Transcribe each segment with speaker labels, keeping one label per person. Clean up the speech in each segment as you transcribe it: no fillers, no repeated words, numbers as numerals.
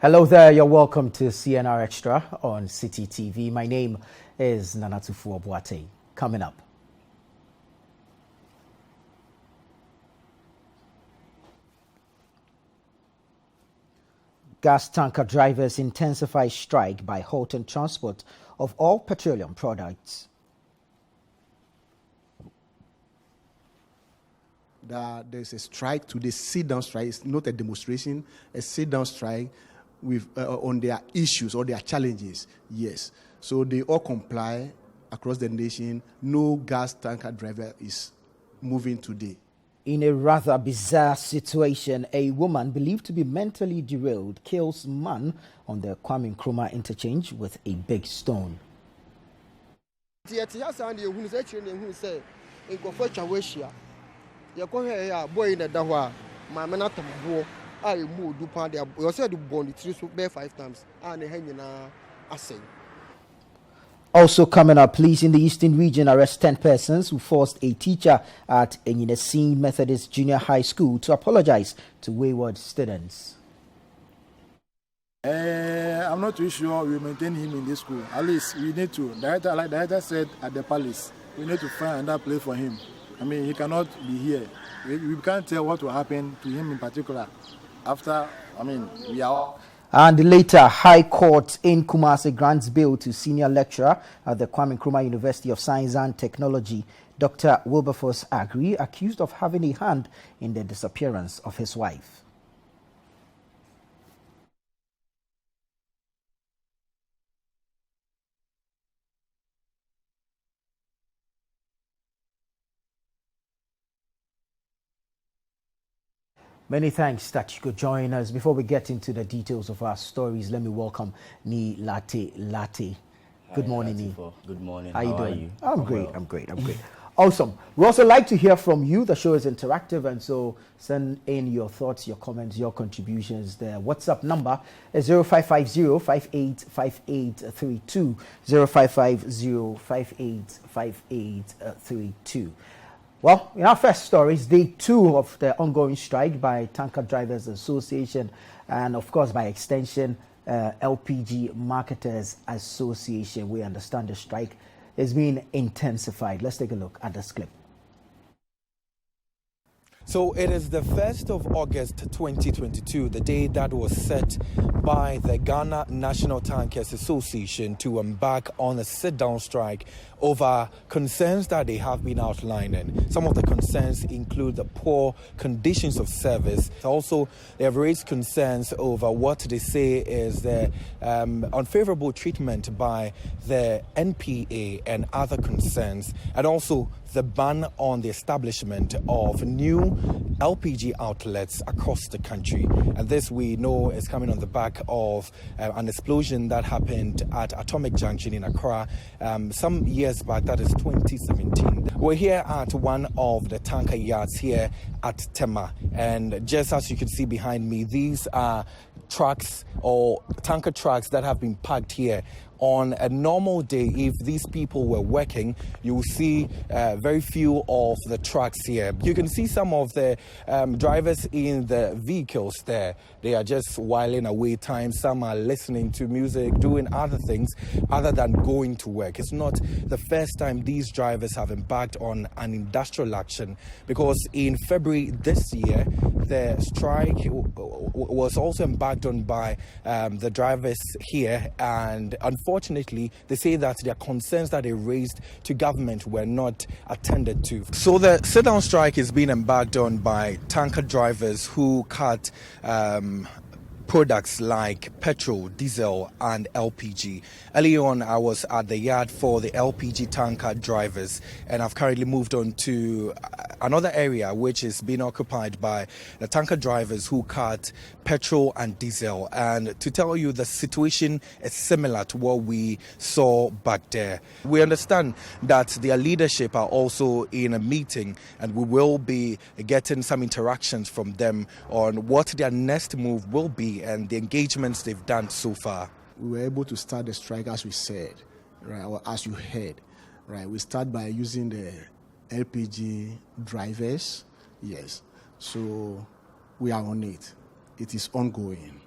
Speaker 1: Hello there, you're welcome to CNR Extra on Citi TV. My name is Nanatufu Obuate. Coming up. Gas tanker drivers intensify strike by halting transport of all petroleum products.
Speaker 2: There's a strike today, sit-down strike. It's not a demonstration, a sit-down strike with on their issues or their challenges. Yes, so they all comply across the nation. No gas tanker driver is moving today.
Speaker 1: In a rather bizarre situation, a woman believed to be mentally derailed kills man on the Kwame Nkrumah interchange with a big stone. Also coming up, police in the Eastern region arrest 10 persons who forced a teacher at Enyinesi Methodist Junior High School to apologize to wayward students.
Speaker 3: I'm not too sure we maintain him in this school. At least we need to. Like the director said at the palace, we need to find another place for him. I mean, he cannot be here. We can't tell what will happen to him in particular. After, we are.
Speaker 1: And later, High Court in Kumasi grants bail to senior lecturer at the Kwame Nkrumah University of Science and Technology, Dr. Wilberforce Agri, accused of having a hand in the disappearance of his wife. Many thanks that you could join us. Before we get into the details of our stories, let me welcome Ni Latte. Good morning, Ni.
Speaker 4: Good morning.
Speaker 1: How
Speaker 4: are
Speaker 1: you?
Speaker 4: You?
Speaker 1: I'm great. Awesome. We also like to hear from you. The show is interactive, and so send in your thoughts, your comments, your contributions. The WhatsApp number is 0550-585832, 0550-585832. Well, in our first story is day 2 of the ongoing strike by Tanker Drivers Association and, of course, by extension, LPG Marketers Association. We understand the strike is being intensified. Let's take a look at this clip.
Speaker 5: So it is the 1st of August 2022, the day that was set by the Ghana National Tankers Association to embark on a sit-down strike over concerns that they have been outlining. Some of the concerns include the poor conditions of service. Also, they have raised concerns over what they say is the unfavorable treatment by the NPA and other concerns, and also the ban on the establishment of new LPG outlets across the country. And this, we know, is coming on the back of an explosion that happened at Atomic Junction in Accra some years back, that is 2017. We're here at one of the tanker yards here at Tema, and just as you can see behind me, these are trucks or tanker trucks that have been parked here. On a normal day, if these people were working, you will see very few of the trucks here. You can see some of the drivers in the vehicles there. They are just whiling away time. Some are listening to music, doing other things other than going to work. It's not the first time these drivers have embarked on an industrial action, because in February this year, the strike was also embarked on by the drivers here, and unfortunately, they say that their concerns that they raised to government were not attended to. So the sit-down strike is being embarked on by tanker drivers who cut products like petrol, diesel, and LPG. Early on, I was at the yard for the LPG tanker drivers, and I've currently moved on to another area which is being occupied by the tanker drivers who cut petrol and diesel. And to tell you, the situation is similar to what we saw back there. We understand that their leadership are also in a meeting, and we will be getting some interactions from them on what their next move will be and the engagements they've done so far.
Speaker 2: We were able to start the strike as we said, right, or as you heard, right. We start by using the LPG drivers, yes. So we are on it. It is ongoing.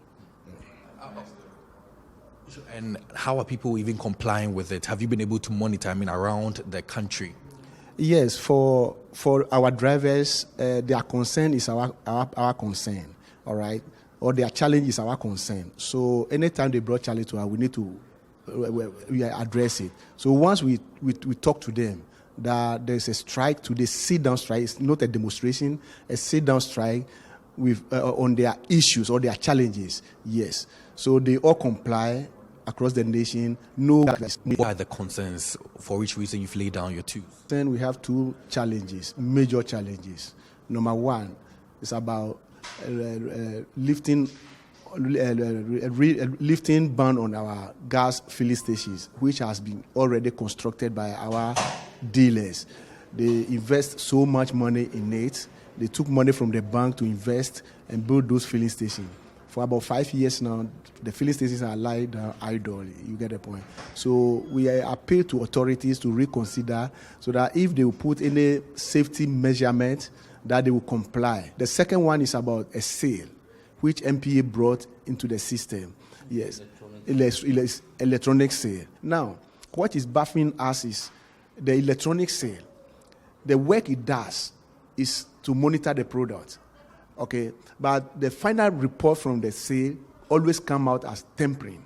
Speaker 5: And how are people even complying with it? Have you been able to monitor, around the country?
Speaker 2: Yes, for our drivers, their concern is our concern, all right? Or their challenge is our concern. So anytime they brought challenge to us, we need to we address it. So once we talk to them that there's a strike today, sit-down strike, it's not a demonstration, a sit-down strike with on their issues or their challenges, yes. So they all comply across the nation.
Speaker 5: What are the concerns? For which reason you've laid down your two?
Speaker 2: Then we have two challenges, major challenges. Number one is about lifting ban on our gas filling stations, which has been already constructed by our dealers. They invest so much money in it. They took money from the bank to invest and build those filling stations. For about 5 years now, the filling stations are lying down idle. You get the point. So we appeal to authorities to reconsider so that if they will put any safety measurement, that they will comply. The second one is about a sale, which MPA brought into the system. Yes, electronic sale. Now, what is baffling us is the electronic sale. The work it does is to monitor the product. Okay, but the final report from the sale always come out as tampering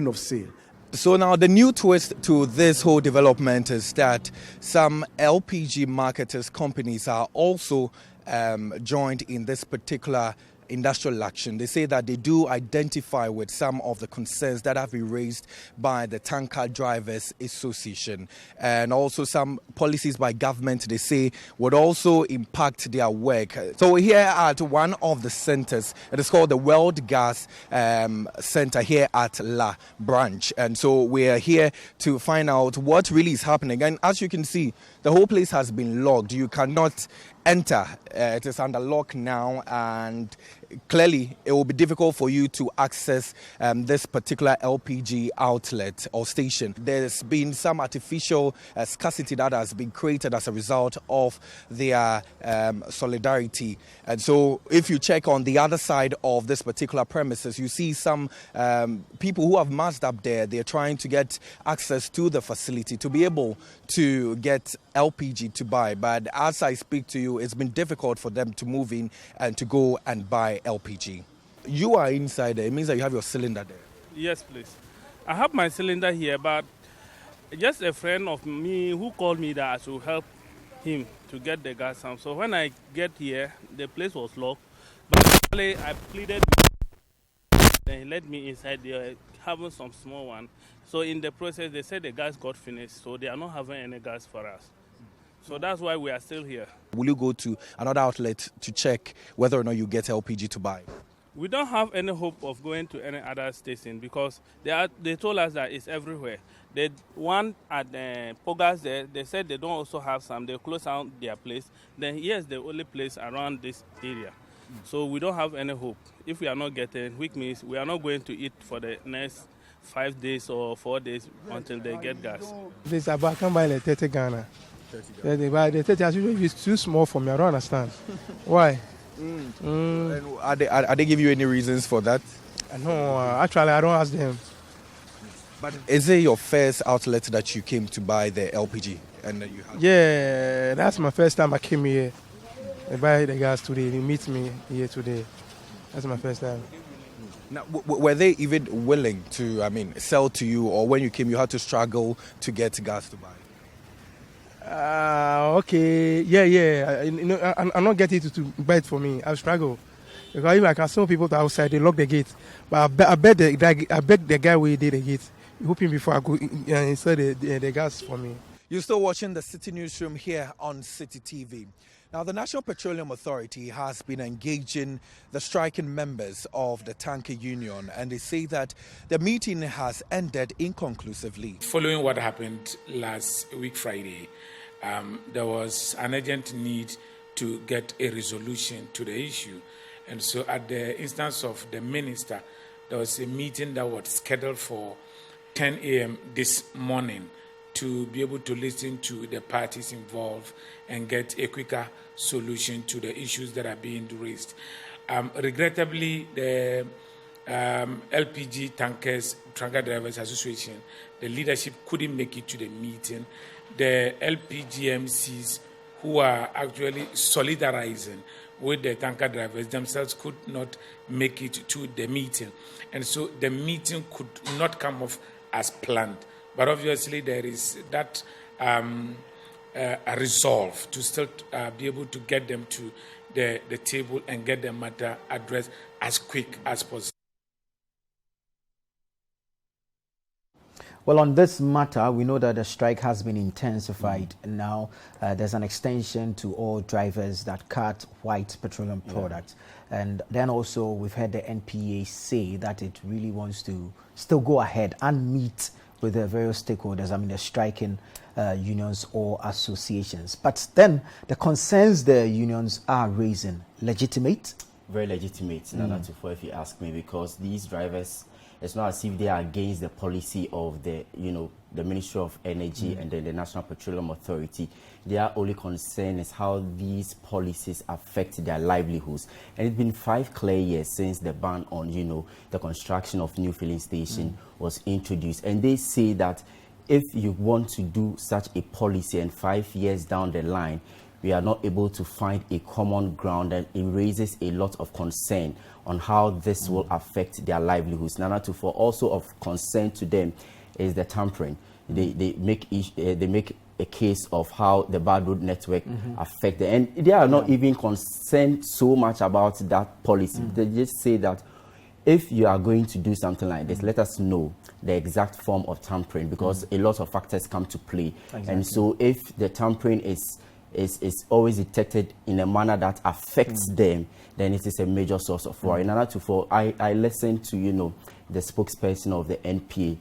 Speaker 2: of sale.
Speaker 5: So now the new twist to this whole development is that some LPG marketers companies are also joined in this particular industrial action. They say that they do identify with some of the concerns that have been raised by the Tanker Drivers Association, and also some policies by government they say would also impact their work. So we're here at one of the centers. It is called the World Gas Center here at La Branch, and so we are here to find out what really is happening. And as you can see, the whole place has been locked. You cannot enter. It is under lock now, and clearly it will be difficult for you to access this particular LPG outlet or station. There's been some artificial scarcity that has been created as a result of their solidarity. And so if you check on the other side of this particular premises, you see some people who have massed up there. They're trying to get access to the facility to be able to get LPG to buy. But as I speak to you, it's been difficult for them to move in and to go and buy LPG. You are inside there. It means that you have your cylinder there.
Speaker 4: Yes, please. I have my cylinder here, but just a friend of me who called me that I should help him to get the gas out. So when I get here, the place was locked. But actually, I pleaded with him. Then he let me inside there, having some small one. So in the process, they said the gas got finished, so they are not having any gas for us. So that's why we are still here. Will
Speaker 5: you go to another outlet to check whether or not you get LPG to buy?
Speaker 4: We don't have any hope of going to any other station because they told us that it's everywhere. The one at Pogas there, they said they don't also have some. They close down their place. Then here's the only place around this area. So we don't have any hope. If we are not getting, which means we are not going to eat for the next 5 days or 4 days until they get gas.
Speaker 6: This about I can buy like 30 Ghana. The 30 is too small for me. I don't understand. Why?
Speaker 5: And are they giving you any reasons for that?
Speaker 6: No, actually I don't ask them.
Speaker 5: But is it your first outlet that you came to buy the LPG? And you had
Speaker 6: yeah, that's my first time I came here. I buy the gas today. They meet me here today. That's my first time.
Speaker 5: Now, were they even willing to, sell to you, or when you came you had to struggle to get gas to buy?
Speaker 6: Okay, yeah. I'm not getting it to buy it for me. I struggle because even I can see people outside. They lock the gate, but I bet the guy who did the gate, hoping before I go inside the gas for me.
Speaker 5: You're still watching the Citi Newsroom here on Citi TV. Now, the National Petroleum Authority has been engaging the striking members of the tanker union, and they say that the meeting has ended inconclusively.
Speaker 7: Following what happened last week Friday, there was an urgent need to get a resolution to the issue. And so at the instance of the minister, there was a meeting that was scheduled for 10 a.m. this morning to be able to listen to the parties involved and get a quicker solution to the issues that are being raised. Regrettably, the LPG Tanker Drivers Association, the leadership couldn't make it to the meeting. The LPGMCs who are actually solidarizing with the tanker drivers themselves could not make it to the meeting. And so the meeting could not come off as planned. But obviously there is that a resolve to still be able to get them to the table and get the matter addressed as quick as possible.
Speaker 1: Well, on this matter, we know that the strike has been intensified. Now, there's an extension to all drivers that cut white petroleum products. And then also, we've heard the NPA say that it really wants to still go ahead and meet with the various stakeholders, I mean, the striking unions or associations. But then, the concerns the unions are raising, legitimate?
Speaker 8: Very legitimate, Nana Tufo, if you ask me, because these drivers, it's not as if they are against the policy of the Ministry of Energy and then the National Petroleum Authority. Their only concern is how these policies affect their livelihoods. And it's been 5 clear years since the ban on, the construction of new filling station was introduced. And they say that if you want to do such a policy and 5 years down the line, we are not able to find a common ground, and it raises a lot of concern on how this will affect their livelihoods. Nana Tufo, also of concern to them is the tampering. They make a case of how the bad road network affect them. And they are not even concerned so much about that policy. They just say that if you are going to do something like this, let us know the exact form of tampering, because a lot of factors come to play. Exactly. And so if the tampering is always detected in a manner that affects them, then it is a major source of worry. Nana Tufo, I listened to, the spokesperson of the NPA.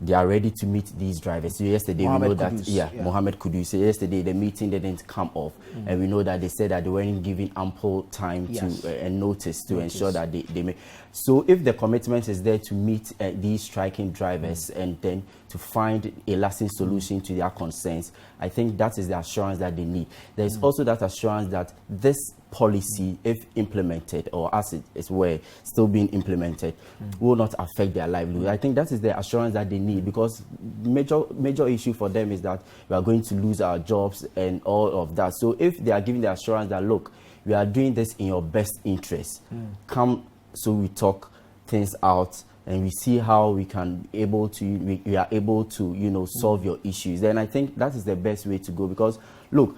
Speaker 8: They are ready to meet these drivers. So yesterday,
Speaker 1: Mohammed
Speaker 8: we know
Speaker 1: Kudus,
Speaker 8: that, Mohammed Kudus. So yesterday, the meeting didn't come off. And we know that they said that they weren't given ample time to and notice to ensure that they make. So if the commitment is there to meet these striking drivers and then to find a lasting solution to their concerns, I think that is the assurance that they need. There is also that assurance that this policy, if implemented, or as it were still being implemented, will not affect their livelihood. I think that is the assurance that they need, because major issue for them is that we are going to lose our jobs and all of that. So if they are giving the assurance that, look, we are doing this in your best interest, come, so we talk things out and we see how we are able to solve your issues, then I think that is the best way to go. Because look,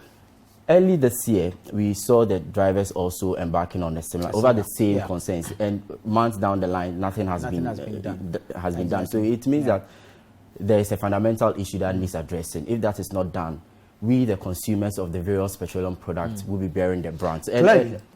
Speaker 8: early this year, we saw the drivers also embarking on over the same concerns, and months down the line, nothing has been done. So it means that there is a fundamental issue that needs addressing. If that is not done, we, the consumers of the various petroleum products, will be bearing the brunt.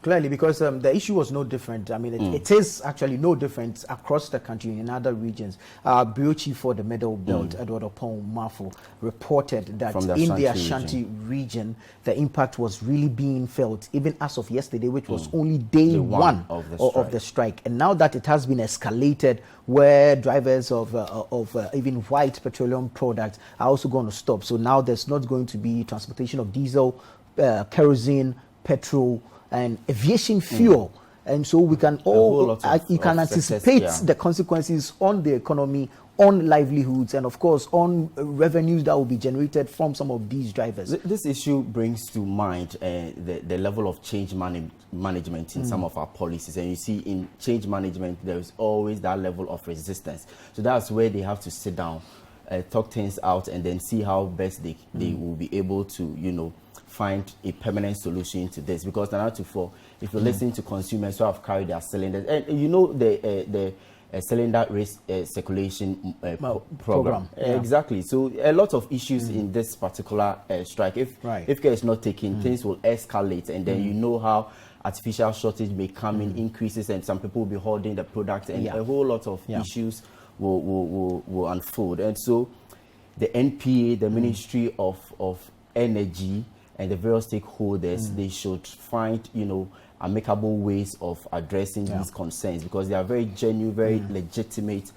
Speaker 1: Clearly, because the issue was no different. I mean, it is actually no different across the country in other regions. Bureau Chief for the Middle Belt, Edward Opon Mafo, reported that in the Ashanti region, the impact was really being felt, even as of yesterday, which was only day one of the strike. And now that it has been escalated, where drivers of even white petroleum products are also going to stop. So now there's not going to be transportation of diesel, kerosene, petrol, and aviation fuel. And so we can you can anticipate the consequences on the economy, on livelihoods, and of course on revenues that will be generated from some of these drivers.
Speaker 8: This issue brings to mind the level of change management in some of our policies. And you see, in change management, there is always that level of resistance. So that's where they have to sit down, talk things out, and then see how best they will be able to, find a permanent solution to this. Because if you listen to consumers who have carried their cylinders, and the cylinder race circulation program. Exactly. So a lot of issues in this particular strike. If care is not taken, things will escalate, and then you know how artificial shortage may come in, increases, and some people will be holding the product, and a whole lot of issues will unfold. And so the NPA, the Ministry of Energy, and the various stakeholders, they should find, amicable ways of addressing these concerns, because they are very genuine, very legitimate.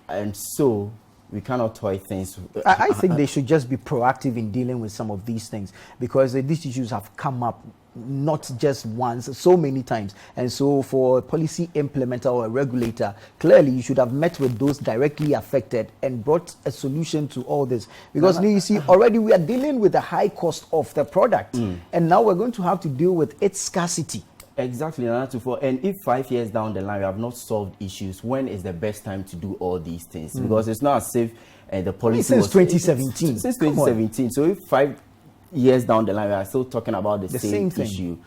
Speaker 8: And so we cannot toy things.
Speaker 1: I think they should just be proactive in dealing with some of these things, because these issues have come up not just once, so many times. And so for a policy implementer or a regulator, clearly you should have met with those directly affected and brought a solution to all this. Because you see, already we are dealing with the high cost of the product, and now we're going to have to deal with its scarcity.
Speaker 8: Exactly, and if 5 years down the line we have not solved issues, when is the best time to do all these things? Because it's not as if the policy
Speaker 1: since 2017.
Speaker 8: Since 2017. So if 5 years down the line we are still talking about the same issue.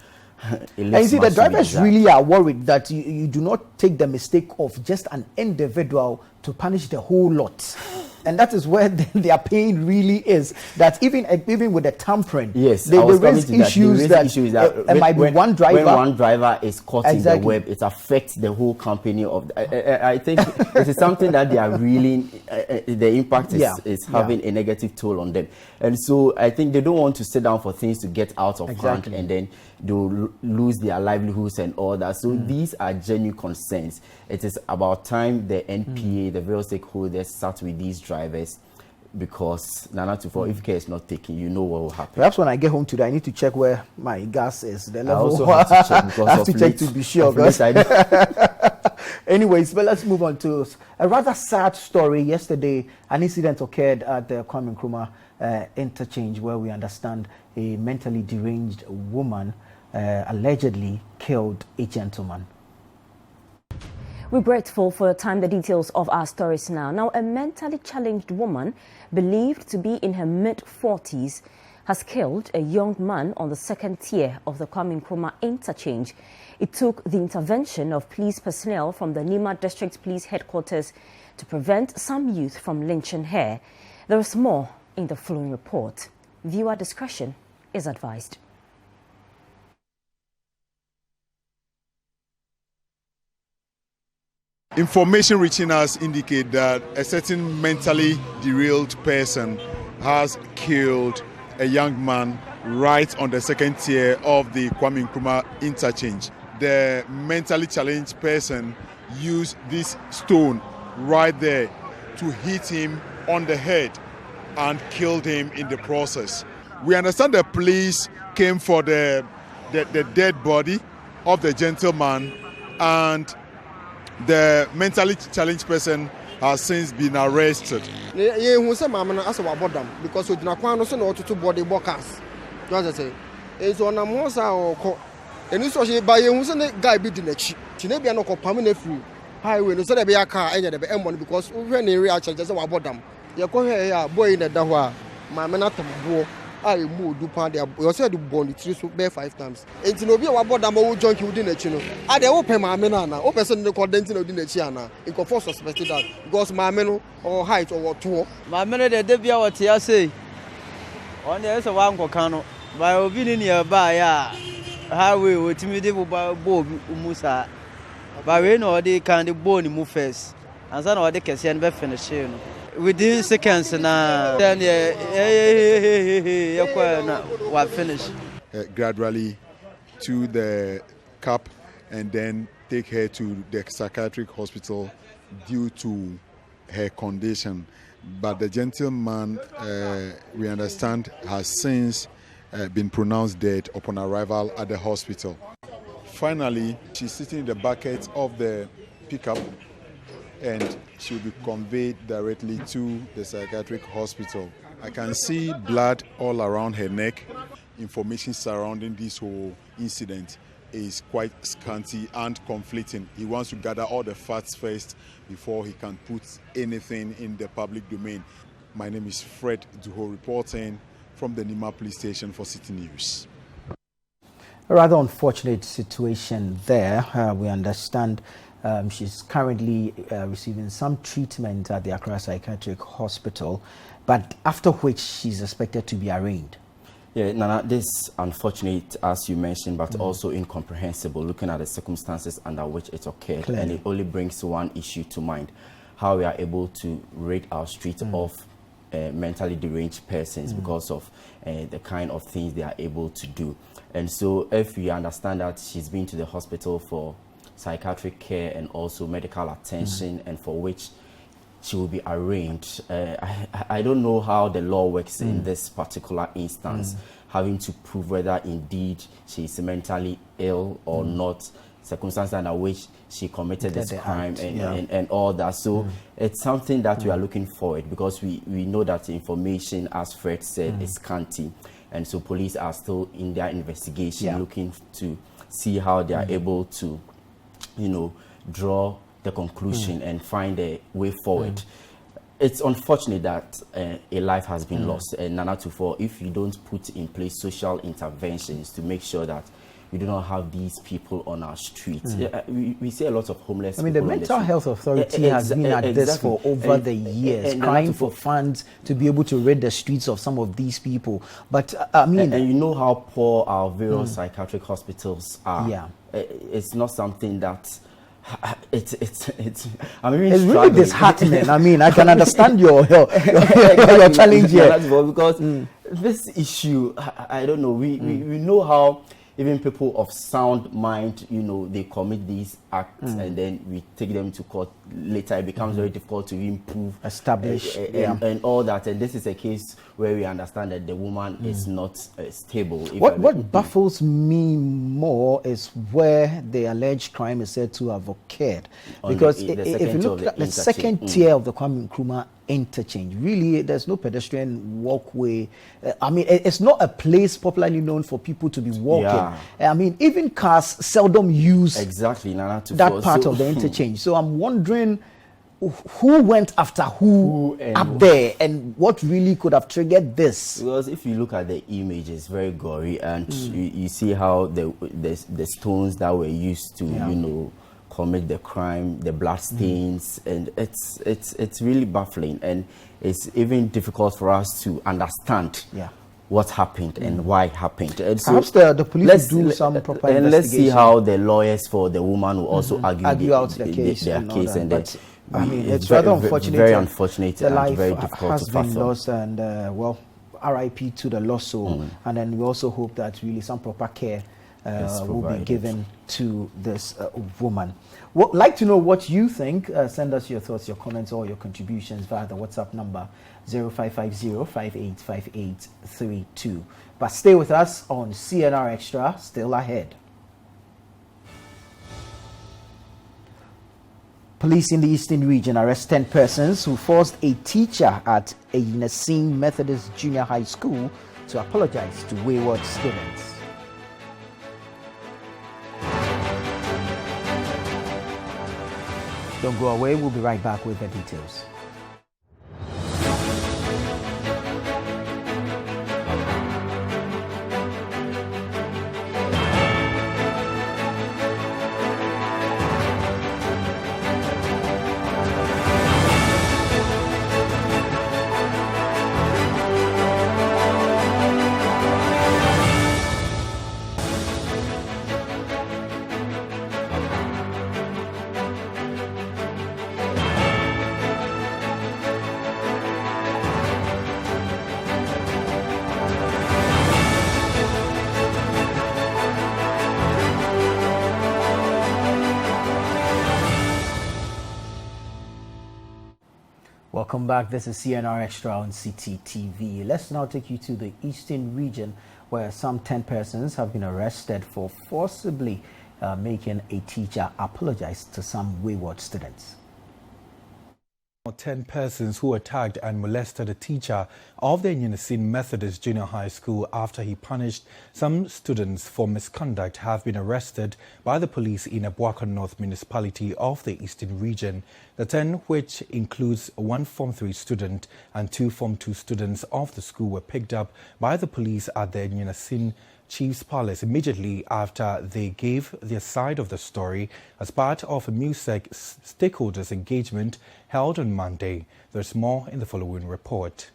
Speaker 1: And you see, the drivers really are worried that you do not take the mistake of just an individual to punish the whole lot. And that is where their pain really is. That even with the tampering,
Speaker 8: yes,
Speaker 1: they raise issues that it might be one driver.
Speaker 8: When one driver is caught in the web, it affects the whole company. I think this is something that they are really, the impact is having a negative toll on them. And so I think they don't want to sit down for things to get out of hand, and then they'll lose their livelihoods and all that. So these are genuine concerns. It is about time the NPA, the various stakeholders, start with these drivers, because if care is not taken, you know what will happen.
Speaker 1: Perhaps when I get home today, I need to check where my gas is. The level.
Speaker 8: I also have to check, because
Speaker 1: I have to check to be sure. Anyways, but let's move on to a rather sad story. Yesterday, an incident occurred at the Kwame Nkrumah interchange, where we understand a mentally deranged woman allegedly killed a gentleman.
Speaker 9: We're grateful for your time. The details of our stories now. Now, a mentally challenged woman believed to be in her mid-40s has killed a young man on the second tier of the Kwame Nkrumah interchange. It took the intervention of police personnel from the Nima District Police Headquarters to prevent some youth from lynching her. There is more in the following report. Viewer discretion is advised.
Speaker 10: Information reaching us indicate that a certain mentally derailed person has killed a young man right on the second tier of the Kwame Nkrumah interchange. The mentally challenged person used this stone right there to hit him on the head and killed him in the process. We understand the police came for the dead body of the gentleman, and the mentally challenged person has since been arrested.
Speaker 11: Because we do not want to body workers. It's on a mosa or and you saw she by a guy be the next. She may be an permanent free highway, no said be a car and the M1 because we ran a reaction just about them. You go here, boy in the Dawa, my man. I moved Dupan. You said the bond it bear 5 times. And no be about them all junkie within the channel. I open my menana, open the condensing of the Chiana. It could force suspected that because my men or height or 2.
Speaker 12: My men at Debia what you say. On the S of Uncle by opinion nearby, highway with timidity by Bob Musa. By rain or they can't bone move first. And son or they can send back finishing. Within seconds now, then we're finished.
Speaker 10: Gradually to the CAP and then take her to the psychiatric hospital due to her condition. But the gentleman, we understand, has since been pronounced dead upon arrival at the hospital. Finally, she's sitting in the bucket of the pickup, and she will be conveyed directly to the psychiatric hospital. I can see blood all around her neck. Information surrounding this whole incident is quite scanty and conflicting. He wants to gather all the facts first before he can put anything in the public domain. My name is Fred Duho, reporting from the Nima Police Station for Citi News.
Speaker 1: A rather unfortunate situation there. We understand she's currently receiving some treatment at the Accra Psychiatric Hospital, but after which she's expected to be arraigned.
Speaker 8: Yeah, Nana, this is unfortunate, as you mentioned, but also incomprehensible, looking at the circumstances under which it occurred. Clearly. And it only brings one issue to mind: how we are able to rid our street of mentally deranged persons because of the kind of things they are able to do. And so if we understand that she's been to the hospital for psychiatric care and also medical attention, and for which she will be arraigned. I don't know how the law works in this particular instance, having to prove whether indeed she is mentally ill or not, circumstances under which she committed this crime and all that. So it's something that we are looking forward, because we know that the information, as Fred said, is scanty. And so police are still in their investigation, looking to see how they are able to, draw the conclusion and find a way forward. It's unfortunate that a life has been lost. And Nana Tufo, if you don't put in place social interventions to make sure that we do not have these people on our streets. We see a lot of homeless people.
Speaker 1: The Mental Health Authority has been at this for over the years, crying for funds to be able to rid the streets of some of these people. But and
Speaker 8: you know how poor our various psychiatric hospitals are. It's not something that it's
Speaker 1: really disheartening. I can understand your challenge here,
Speaker 8: because this issue, I don't know. We know how even people of sound mind, they commit these acts and then we take them to court. Later, it becomes very difficult to improve,
Speaker 1: establish,
Speaker 8: and all that. And this is a case where we understand that the woman is not stable.
Speaker 1: What baffles me more is where the alleged crime is said to have occurred. Because if you look at the second tier of the Kwame Nkrumah interchange, really, there's no pedestrian walkway. It's not a place popularly known for people to be walking. Even cars seldom use that part of the interchange. So I'm wondering who went after who up there, and what really could have triggered this.
Speaker 8: Because if you look at the image, it's very gory, and you see how the stones that were used to commit the crime, the blood stains, and it's really baffling, and it's even difficult for us to understand what happened and why it happened. And
Speaker 1: perhaps the police do some proper investigation.
Speaker 8: And let's see how the lawyers for the woman will also argue
Speaker 1: out the case. It's rather unfortunate.
Speaker 8: Very unfortunate.
Speaker 1: The life
Speaker 8: very difficult
Speaker 1: has
Speaker 8: to
Speaker 1: been lost, and RIP to the lost soul. And then we also hope that really some proper care will be given to this woman. Well, like to know what you think. Send us your thoughts, your comments, or your contributions via the WhatsApp number 0550-585832. But stay with us on CNR Extra, still ahead. Police in the Eastern Region arrest 10 persons who forced a teacher at a Nassim Methodist Junior High School to apologize to wayward students. Don't go away, we'll be right back with the details. Welcome back. This is CNR Extra on Citi TV. Let's now take you to the Eastern Region, where some 10 persons have been arrested for forcibly making a teacher apologize to some wayward students.
Speaker 5: 10 persons who attacked and molested a teacher of the Nassim Methodist Junior High School after he punished some students for misconduct have been arrested by the police in Abuaka North Municipality of the Eastern Region. The 10, which includes one Form 3 student and two Form 2 students of the school, were picked up by the police at the Nassim Chief's Palace immediately after they gave their side of the story as part of a MUSEC stakeholders engagement held on Monday. There's more in the following report.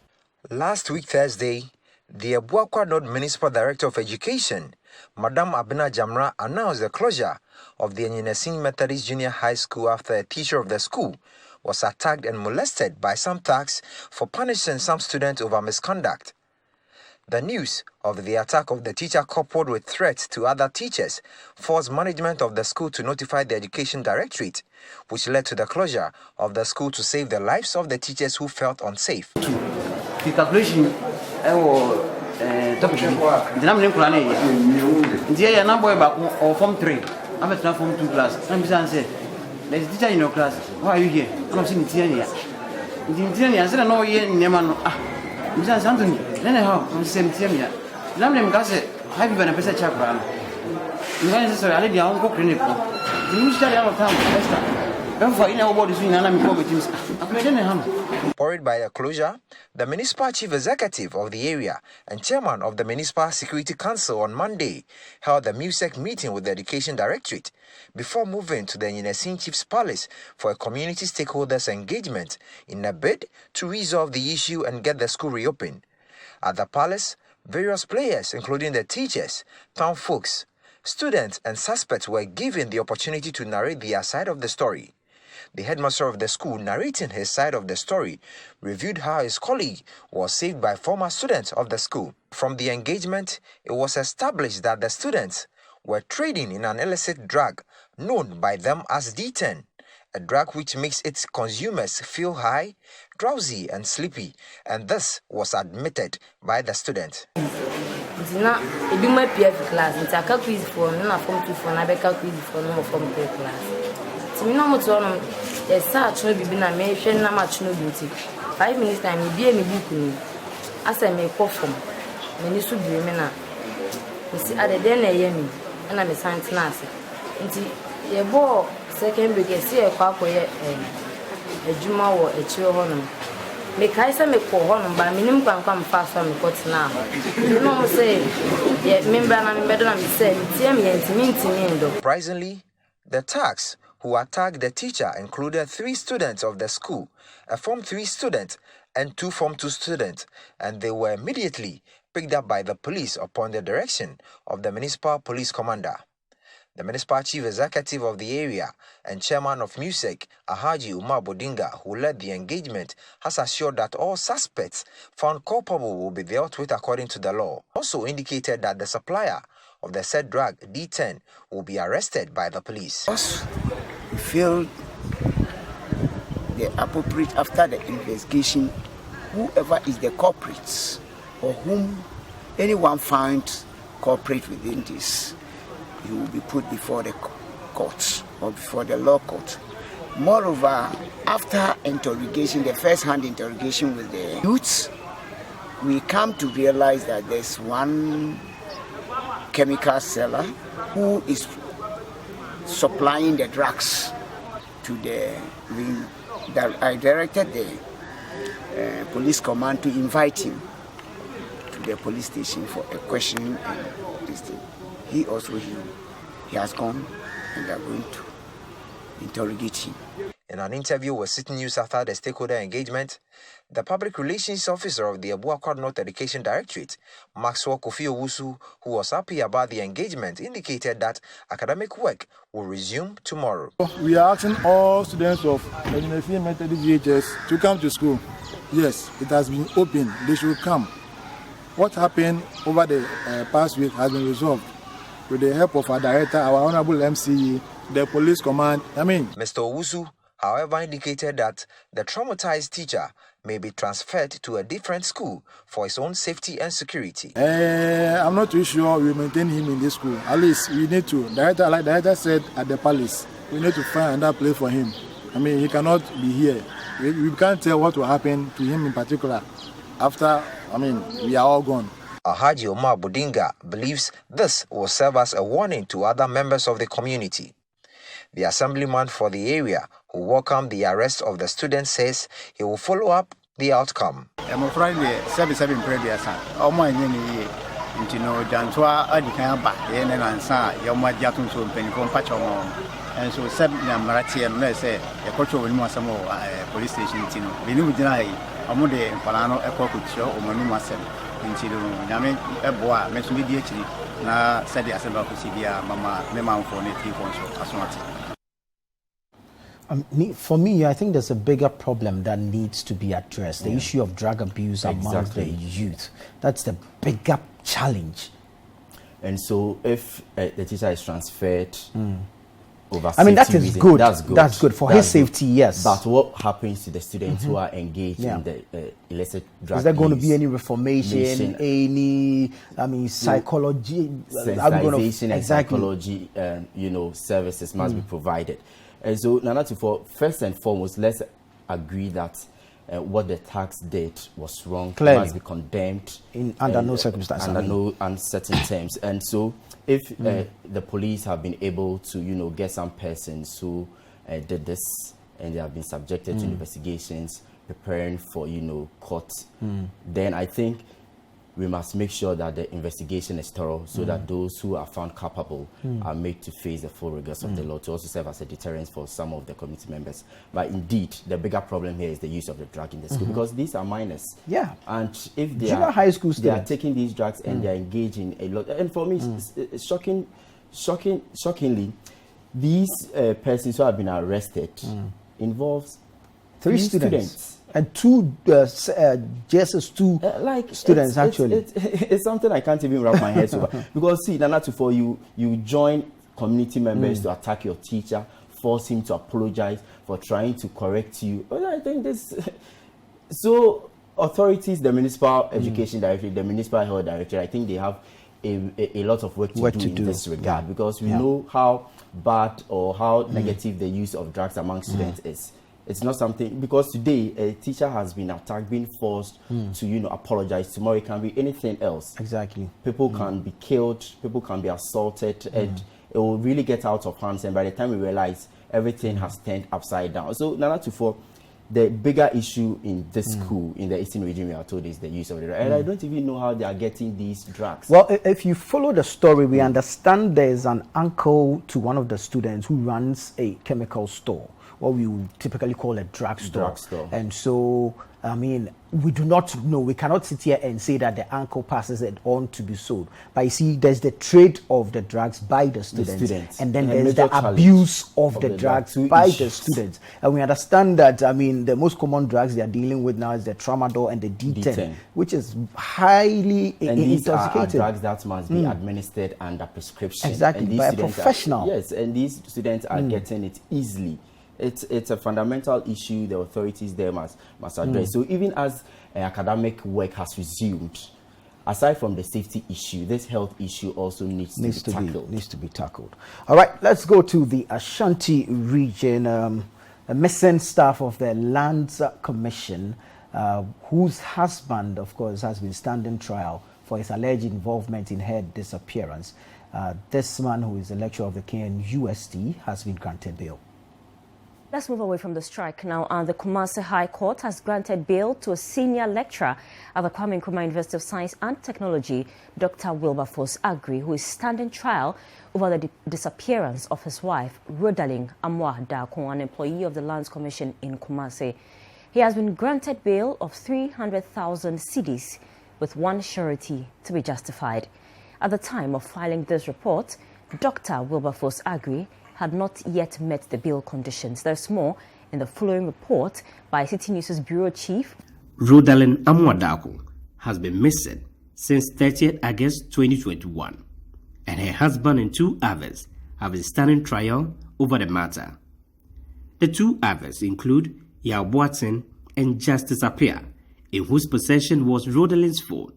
Speaker 13: Last week Thursday, the Abuaka North Municipal Director of Education, Madam Abena Jamra, announced the closure of the Nassim Methodist Junior High School after a teacher of the school was attacked and molested by some thugs for punishing some students over misconduct. The news of the attack of the teacher, coupled with threats to other teachers, forced management of the school to notify the Education Directorate, which led to the closure of the school to save the lives of the teachers who felt unsafe.
Speaker 14: The calculation topic form 3. I'm at form 2 class. I'm saying, there's a teacher in your class. Why are you here? I'm not seeing the teacher. I said, no, yeah, Neman. Mr. Anthony, then I have same teacher. Lamb Gasset, have you been a better chapter? You guys are already your own clinic. You study out of town,
Speaker 13: Worried by the closure, the municipal chief executive of the area and chairman of the Municipal Security Council on Monday held a MUSEC meeting with the Education Directorate before moving to the Nyenesin Chief's Palace for a community stakeholders engagement in a bid to resolve the issue and get the school reopened. At the palace, various players, including the teachers, town folks, students and suspects were given the opportunity to narrate their side of the story. The headmaster of the school, narrating his side of the story, reviewed how his colleague was saved by former students of the school. From the engagement, it was established that the students were trading in an illicit drug known by them as D10, a drug which makes its consumers feel high, drowsy and sleepy, and this was admitted by the student.
Speaker 15: Now, I do my PF class, and I can quiz for no form 2 for no quiz for no form 3 class. To me, no more to honor, there's such no be na me, share na much no beauty. 5 minutes time, you be a book. As I may call from, many should be men. You see, at the den, and I'm a science nurse. Until your ball, second break, I see a quack or a juma or a chill honor. Make I say, make for honor, but minimum can come fast from the court now. You know, say, yet, member and better than me say,
Speaker 13: surprisingly, the thugs who attacked the teacher included 3 students of the school, a Form 3 student and 2 Form 2 students, and they were immediately picked up by the police upon the direction of the municipal police commander. The municipal chief executive of the area and chairman of MUSEC, Alhaji Umar Bodinga, who led the engagement, has assured that all suspects found culpable will be dealt with according to the law. Also indicated that the supplier of the said drug, D10, will be arrested by the police.
Speaker 16: We feel the appropriate after the investigation, whoever is the culprits or whom anyone found culprit within this, he will be put before the court or before the law court. Moreover, after interrogation, the first-hand interrogation with the youths, we come to realize that there's one chemical seller who is supplying the drugs to I directed the police command to invite him to the police station for a questioning and this thing. He also he has gone and they are going to interrogate him.
Speaker 13: In an interview with Citi News after the stakeholder engagement, the public relations officer of the Abuakwa North Education Directorate, Maxwell Kofi Owusu, who was happy about the engagement, indicated that academic work will resume tomorrow.
Speaker 3: We are asking all students of the University Methodist GHS to come to school. Yes, it has been open. They should come. What happened over the past week has been resolved with the help of our director, our honorable MCE, the police command.
Speaker 13: Mr. Owusu, however, indicated that the traumatized teacher may be transferred to a different school for his own safety and security.
Speaker 3: I'm not too sure we maintain him in this school. At least we need to. Like the director said at the palace, we need to find another place for him. He cannot be here. We can't tell what will happen to him in particular after, we are all gone.
Speaker 13: Alhaji Omar Bodinga believes this will serve as a warning to other members of the community. The assemblyman for the area, who welcomed the arrest of the student, says he will follow up the outcome.
Speaker 17: I'm Friday, 7 previous. Oh, my name into no Jantua, Adikamba, and answer your my Jatun to Penicom Pachon. And so 7 Marati and let's say a culture will more some police station. We knew deny Amude and Palano, a cocktail or Manuma 7. Into Yamin, a boy, mentioned DHD, now said the assembly of Cibia, Mamma, Mema for native as much.
Speaker 1: For me, I think there's a bigger problem that needs to be addressed. The issue of drug abuse among the youth. That's the bigger challenge.
Speaker 8: And so if the teacher is transferred over
Speaker 1: I mean, that is
Speaker 8: reason,
Speaker 1: good.
Speaker 8: That's good.
Speaker 1: That's good for his safety, yes.
Speaker 8: But what happens to the students who are engaged in the illicit drug
Speaker 1: Is there going to
Speaker 8: use?
Speaker 1: be any reformation, any, psychology?
Speaker 8: Sensitization and psychology, services must be provided. And so, Nana, first and foremost, let's agree that what the tax did was wrong.
Speaker 1: Clearly.
Speaker 8: Must be condemned
Speaker 1: under no circumstances.
Speaker 8: Under no uncertain terms. And so, if the police have been able to, get some persons who did this and they have been subjected to investigations, preparing for, court, then I think we must make sure that the investigation is thorough so that those who are found culpable are made to face the full rigors of the law, to also serve as a deterrent for some of the community members. But indeed, the bigger problem here is the use of the drug in the school, because these are minors.
Speaker 1: Yeah.
Speaker 8: And if they
Speaker 1: Junior
Speaker 8: are
Speaker 1: high school
Speaker 8: they are
Speaker 1: students.
Speaker 8: taking these drugs and they are engaging a lot. And for me, it's shockingly, these persons who have been arrested involves
Speaker 1: three students. And two JSS students actually.
Speaker 8: It's something I can't even wrap my head over. Because see, Nana, you join community members to attack your teacher, force him to apologize for trying to correct you. But I think this. So authorities, the municipal education directorate, the municipal health directorate, I think they have a lot of work to do in this regard, because we know how bad or how negative the use of drugs among students is. It's not something, because today a teacher has been attacked, been forced to, apologize. Tomorrow it can be anything else.
Speaker 1: Exactly.
Speaker 8: People can be killed, people can be assaulted, and it will really get out of hands. And by the time we realize, everything has turned upside down. So, Nana, the bigger issue in this school, in the Eastern region, we are told, is the use of the drug. And I don't even know how they are getting these drugs.
Speaker 1: Well, if you follow the story, we understand there's an uncle to one of the students who runs a chemical store, what we would typically call a drugstore. And so, we do not know, we cannot sit here and say that the uncle passes it on to be sold. But you see, there's the trade of the drugs by the students. And then there's the abuse of the drugs by the students. And we understand that, the most common drugs they are dealing with now is the tramadol and the D10, which is highly
Speaker 8: and these
Speaker 1: intoxicating.
Speaker 8: Are drugs that must be administered under prescription.
Speaker 1: Exactly,
Speaker 8: and
Speaker 1: by a professional.
Speaker 8: Yes, and these students are getting it easily. It's a fundamental issue the authorities there must address. So even as academic work has resumed, aside from the safety issue, this health issue also needs to be tackled.
Speaker 1: All right, let's go to the Ashanti region. A missing staff of the Lands Commission, whose husband, of course, has been standing trial for his alleged involvement in her disappearance. This man, who is a lecturer of the KNUST, has been granted bail.
Speaker 9: Let's move away from the strike now. The Kumasi High Court has granted bail to a senior lecturer at the Kwame Nkrumah University of Science and Technology, Dr. Wilberforce Agri, who is standing trial over the disappearance of his wife, Rodalyn Amwa Dako, an employee of the Lands Commission in Kumasi. He has been granted bail of 300,000 cedis with one surety to be justified. At the time of filing this report, Dr. Wilberforce Agri had not yet met the bail conditions. There's more in the following report by Citi News' Bureau Chief.
Speaker 18: Rodalyn Amwa Dako has been missing since 30th August 2021, and her husband and two others have been standing trial over the matter. The two others include Yao Boateng and Justice Appiah, in whose possession was Rodalyn's phone.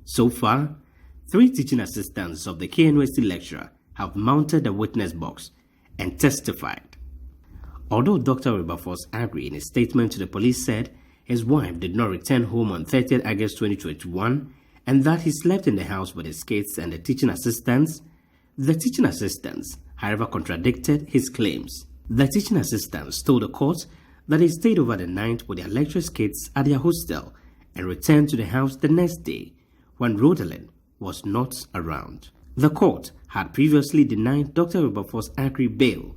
Speaker 18: So far, 3 teaching assistants of the KNUST lecturer have mounted the witness box and testified. Although Dr. Wilberforce Agri, in a statement to the police, said his wife did not return home on 30th August 2021 and that he slept in the house with his kids and the teaching assistants, however, contradicted his claims. The teaching assistants told the court that they stayed over the night with their lecturer's kids at their hostel and returned to the house the next day when Rodalyn was not around. The court had previously denied Dr. Wilberforce Agri bail,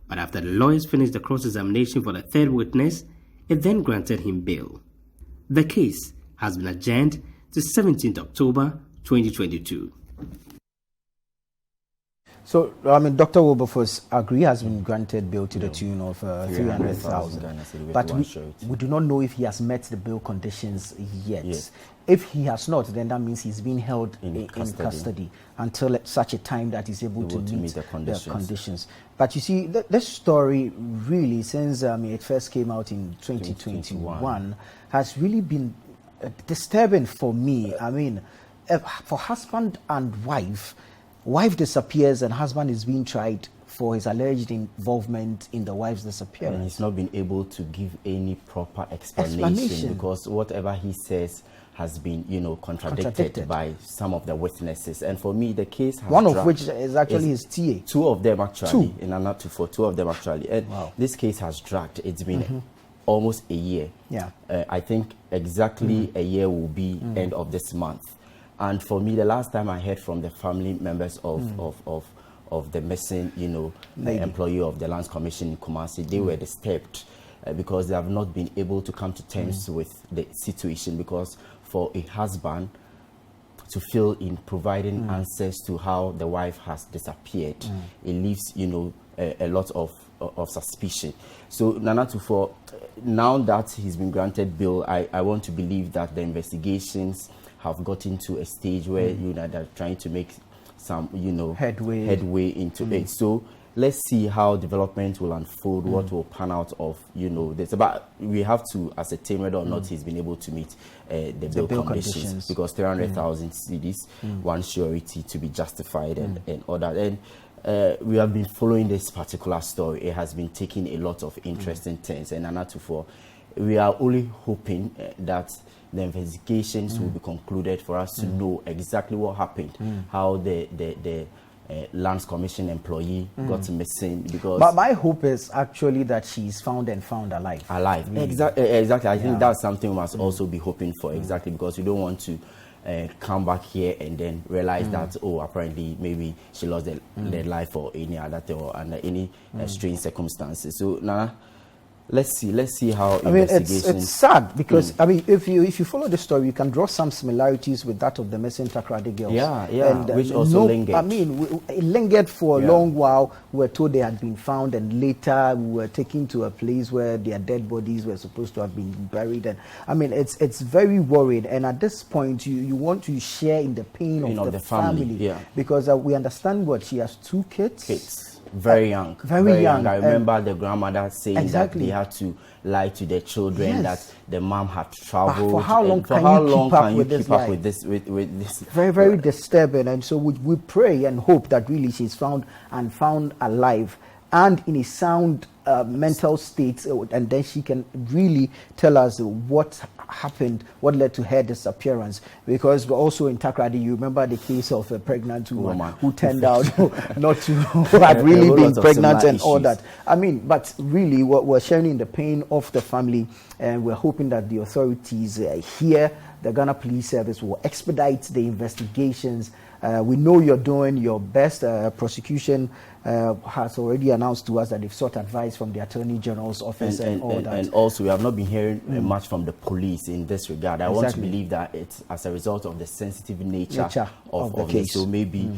Speaker 18: but after the lawyers finished the cross-examination for the third witness, it then granted him bail. The case has been adjourned to 17th October 2022.
Speaker 1: So, I mean, Dr. Wilberforce agree has been granted bail to the tune of 300,000. But we do not know if he has met the bail conditions yet. Yes. If he has not, then that means he's being held in custody until such a time that he's able to meet the conditions. But you see, this story really, since it first came out in 2021, has really been disturbing for me. I mean, for husband and wife disappears and husband is being tried for his alleged involvement in the wife's disappearance.
Speaker 8: And he's not been able to give any proper explanation because whatever he says has been, contradicted by some of the witnesses. And for me, the case has
Speaker 1: one of which is actually his TA.
Speaker 8: Two of them actually, two of them actually. And this case has dragged. It's been almost a year.
Speaker 1: Yeah.
Speaker 8: I think exactly a year will be end of this month. And for me, the last time I heard from the family members of the missing, employee of the Lands Commission in Kumasi, they were disturbed because they have not been able to come to terms with the situation. Because for a husband to feel in providing answers to how the wife has disappeared, it leaves, a lot of suspicion. So Nana Tufo, now that he's been granted bail, I want to believe that the investigations have gotten to a stage where they're trying to make some headway into it. So let's see how development will unfold, what will pan out of this. But we have to ascertain whether or not he's been able to meet the bail conditions, because 300,000 cedis, one surety to be justified and all that. And we have been following this particular story. It has been taking a lot of interesting turns, and Anatufo, we are only hoping that the investigations will be concluded for us to know exactly what happened, how the Lands Commission employee got missing. Because
Speaker 1: but my hope is actually that she's found alive.
Speaker 8: Really. Exactly. I think that's something we must also be hoping for. Exactly, because we don't want to come back here and then realize that apparently maybe she lost their life or any other thing or under any strange circumstances. So let's see how investigations.
Speaker 1: It's sad because if you follow the story, you can draw some similarities with that of the missing Takoradi girls.
Speaker 8: And, which also lingered.
Speaker 1: It lingered for a long while. We were told they had been found, and later we were taken to a place where their dead bodies were supposed to have been buried. And it's very worried. And at this point, you want to share in the pain of the family. Because we understand what she has 2 kids.
Speaker 8: Very young.
Speaker 1: Very young.
Speaker 8: I remember the grandmother saying that they had to lie to their children that the mom had traveled.
Speaker 1: For how long can you keep up with this? Very, very disturbing. And so we pray and hope that really she's found alive and in a sound mental state, and then she can really tell us what happened, what led to her disappearance. Because we're also in Takoradi, you remember the case of a pregnant woman who turned out not to have really been pregnant and all that. But really what we're sharing in the pain of the family, and we're hoping that the authorities here, the Ghana Police Service, will expedite the investigations. We know you're doing your best. Prosecution has already announced to us that they've sought advice from the Attorney General's office and all that.
Speaker 8: And also, we have not been hearing much from the police in this regard. I want to believe that it's as a result of the sensitive nature of the case. So maybe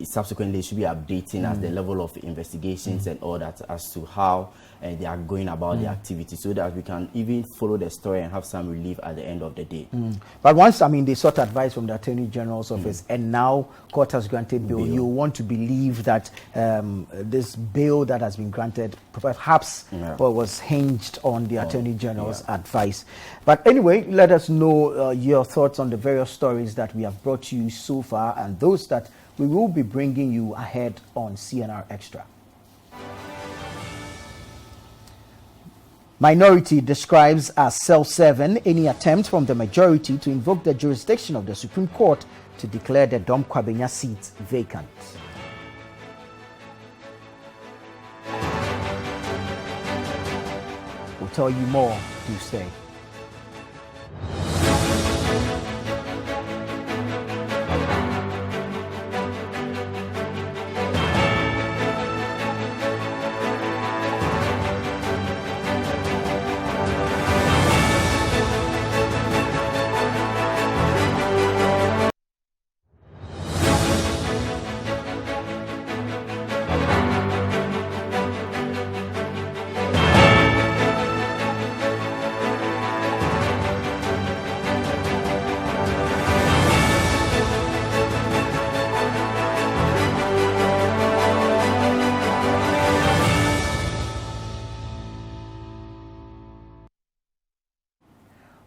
Speaker 8: subsequently, they should be updating us the level of investigations and all that as to how they are going about the activity, so that we can even follow the story and have some relief at the end of the day.
Speaker 1: But once, they sought advice from the Attorney General's office, and now court has granted bail, you want to believe that this bail that has been granted perhaps was hinged on the Attorney General's advice. But anyway, let us know your thoughts on the various stories that we have brought you so far, and those that we will be bringing you ahead on CNR Extra. Minority describes as self-serving any attempt from the majority to invoke the jurisdiction of the Supreme Court to declare the Dom Kwabenya seat vacant. We'll tell you more. Do stay.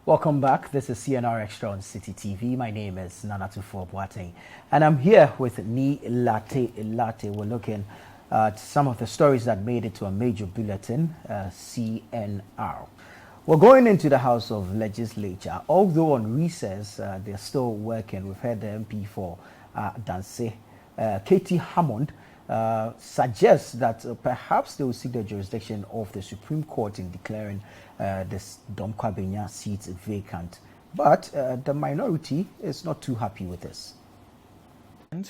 Speaker 1: Welcome back. This is CNR Extra on Citi TV. My name is Nanatufo Boateng, and I'm here with Ni Latte. We're looking at some of the stories that made it to a major bulletin, CNR. We're going into the House of Legislature. Although on recess, they're still working. We've heard the MP for Danse, Katie Hammond, suggests that perhaps they will seek the jurisdiction of the Supreme Court in declaring this Domkwabenya seat vacant. But the minority is not too happy with this.